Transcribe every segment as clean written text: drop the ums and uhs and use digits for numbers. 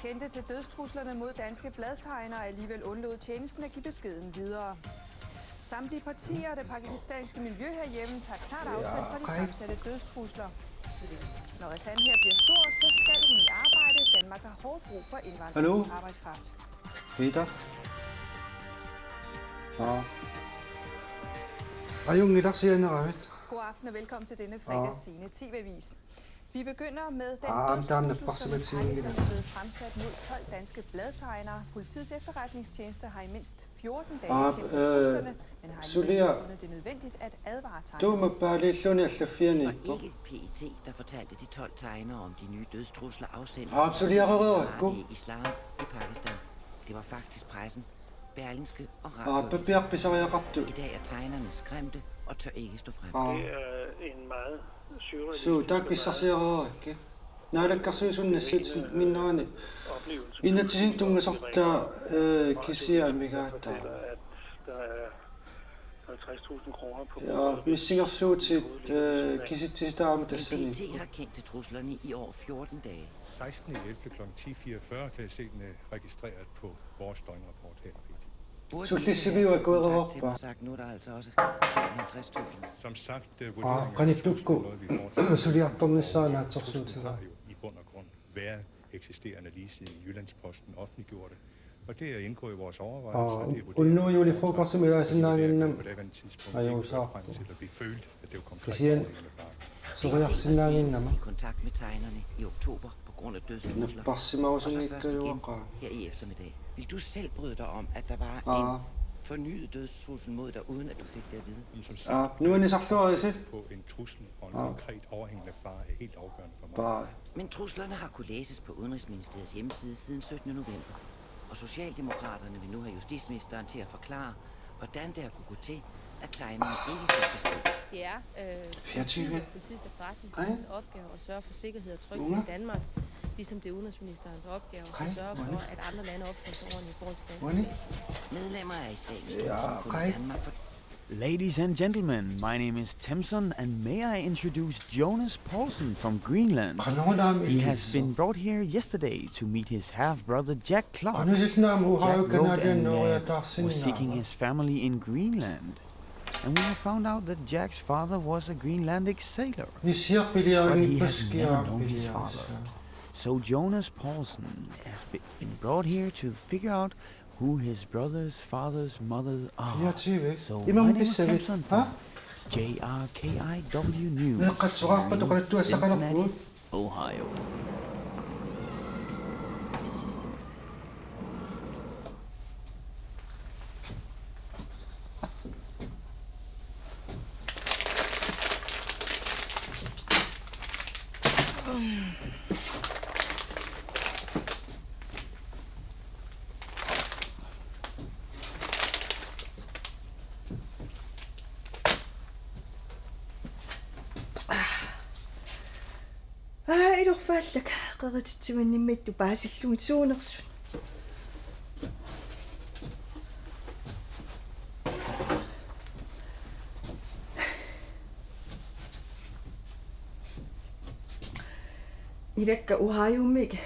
Kendte til dødstruslerne mod danske bladtegnere alligevel undlod tjenesten at give beskeden videre. Samtlige partier og det pakistanske miljø herhjemme tager klart afstand fra de fremsatte dødstrusler. Når Rassan her bliver stor, så skal hun i arbejde. Danmark har hårdt brug for indvandringsarbejdskraft. Peter? Ayungilak siya na kami. God aften og velkommen til denne fredags scene TV-avis. Vi begynder med den dødstrussel, som i Pakistan er blevet fremsat mod 12 danske bladtegnere. Politiets efterretningstjeneste har i mindst 14 dage kendt til truslerne, men har alligevel fundet det nødvendigt at advare tegnerne. Det var ikke PET, der fortalte de 12 tegnere om de nye dødstrusler afsendt i islam i Pakistan. Det var faktisk pressen, Berlingske og Radio. I dag er tegnerne skræmte og tør ikke stå frem. Det er en meget Så der bisasiaraa ikke. Naalakkarsuusunnassut minnaani. Inatisintunga sorta kisia migaata. Der er 50.000 kroner på. Ja, missingersuutit kisittistaamatassani. PET har kendt til truslerne i over 14 dage. 16. 11. kl. 10.44 kan jeg se den registreret på vores døgnrapport her. Så det ser vi jo er gået op. Nu er der altså også 50.000. Som sagt, Qanitukku suliartornissaana torsuutiga. I bund og grund været eksisterende lige siden Jyllandsposten offentliggjorde det. Og det er indgået i vores overvejelser. Ulnu juli fokusimilaisinnaanginnam ajuusaarpu. Kisien suriarsinnaanginnama. I kontakt med tegnerne i oktober på grund af dødstrusler. Og så først igen her i eftermiddag. Vil du selv bryde dig om, at der var en fornyet dødstrussel mod dig, uden at du fik det at vide? Nu er det sagt på en trussel og en konkret overhængende fare er helt afgørende for mig. Men truslerne har kunne læses på Udenrigsministeriets hjemmeside siden 17. november. Og Socialdemokraterne vil nu have justitsministeren til at forklare, hvordan det har kunne gå til, at tegnerne ikke fik besked. Det er politiets efterretningstjenestens opgave at sørge for sikkerhed og tryghed i Danmark, ligesom det er udenrigsministerens opgave at sørge for, at andre lande opfører sig ordentligt i forhold til danske. Medlemmer af Islamisk Trossamfund i Danmark. Ladies and gentlemen, my name is Timson, and may I introduce Jonas Paulsen from Greenland. He has been brought here yesterday to meet his half-brother Jack Clark. Jack wrote and was seeking his family in Greenland. And we have found out that Jack's father was a Greenlandic sailor, but he has never known his father. So Jonas Paulsen has been brought here to figure out who his brother's father's mother are. So my name is Samson from JRKIW News, Cincinnati, Ohio. Idorfaallak qeqatitsimannimmittu paasillugit suunersun. Ilakka uhayummik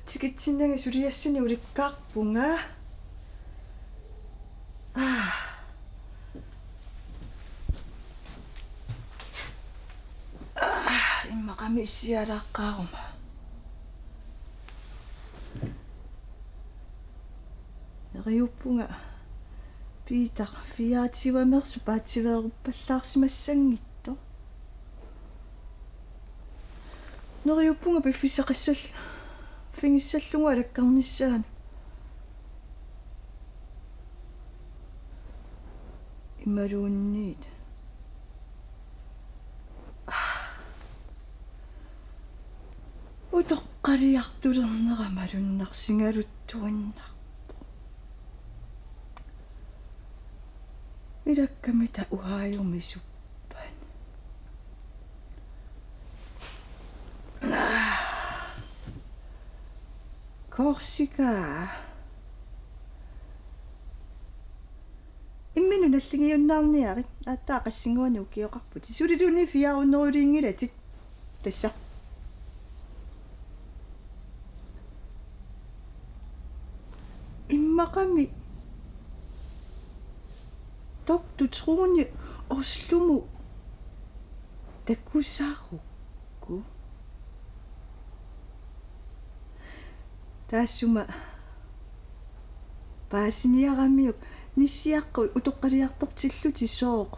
tikitsinnaga suliassani ulikkaarpunga. Immaqamissialaqqaaruma. Neriuppunga piita fiaativamersu paativeeruppallаарsimassangitto. Neriuppunga piffisaqissall fingissalluga alakkarnissaana. Imaluunniit. Utoqqaliartulernerama malunnersingaluttuannarpu. Ilakkamita uhaajummisuppan. Korsika. Imminu nallingiunnaarniarit aattaaqassinguani ukioqarputi. Sulilunni fiarunneruliingila tassa. Immaqami doktu truuni oslumu takusarukku. Taassuma paasiniaramiuk nissiaqqu utoqqaliartortilluti sooq.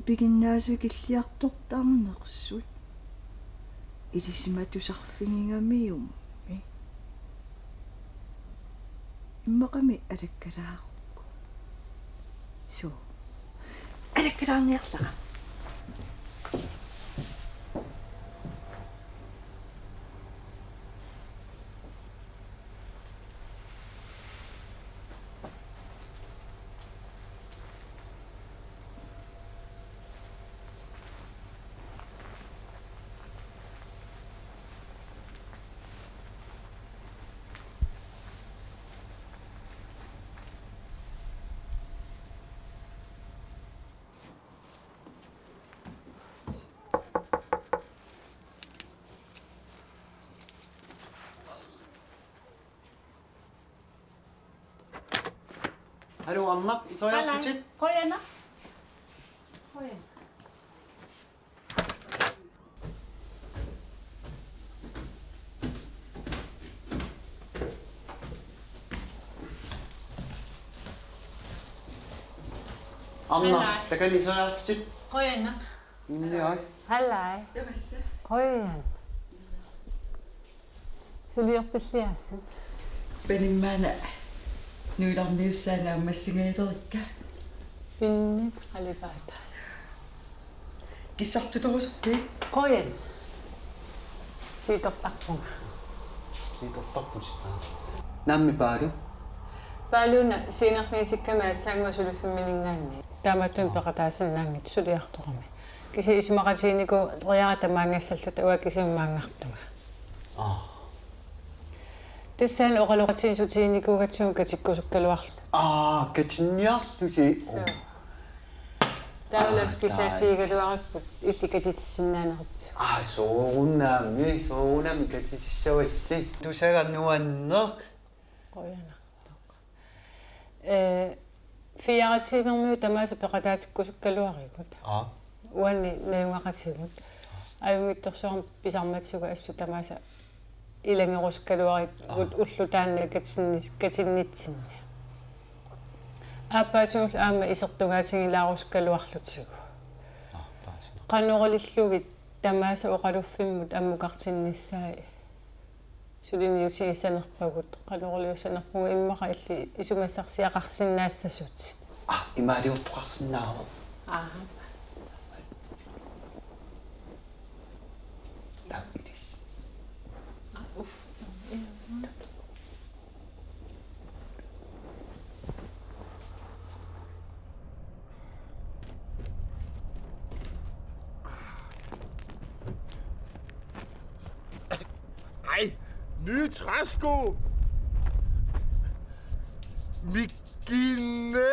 Piginnaasakilliartortaarnersut. Ilisimatusarfingingamium. Immaqami alakkalaarukku. So. Alakkalaarniarlaqa. Hallo Amma, så er jeg fortæt. Prøv Anna. Prøv Anna. Amma, takani så er jeg fortæt. Prøv Anna. Ja. Halløj. Prøv Anna. Suliorpilliasen. Benimana. Nuilarmiussana massingaiterikka. Pinnit qalipata. Kissartutorusuppi. Prøv Anna. Sitortarpunga. Sitortarpusita. Nammi paadu. Paaluna sinermiitikkamaat saangusuluffiminningaanni. Taamatun peqataasinnaangit suliartorami. Kisi ismaqatiiniku riarata maangassallut uakisimaangartuga. Tessaan oqaloqatiisutiinikuugatsugu katikkusukkaluarlu. Katinniarlusi. Taalas kisaatiigaluariput illikatitsinnaaneritu. Soorunnaami katissawassi. Tusagarnuanneq. Qoyanartoq. Fiaratiimermiu tamaasa peqataatikkusukkaluarikut. Uanni naungaqatigut. Ajungittorsuarm pisarmatsuga assu tamaasa ilangerusskaluarit ullutaanna katinnitsinni. Aapaatuul aama isertugaatingilaaruskaluarlutigu. Qanuqulillugit tamaasa oqaluffimmut ammukartinnissaai. Suliniutigissanerpagut qanuquliussanerpugu immaqa illi isumassarsiaqarsinnaassasut. Imaaliuttuqarsinnaaru. Ej, nye træsko! Migine!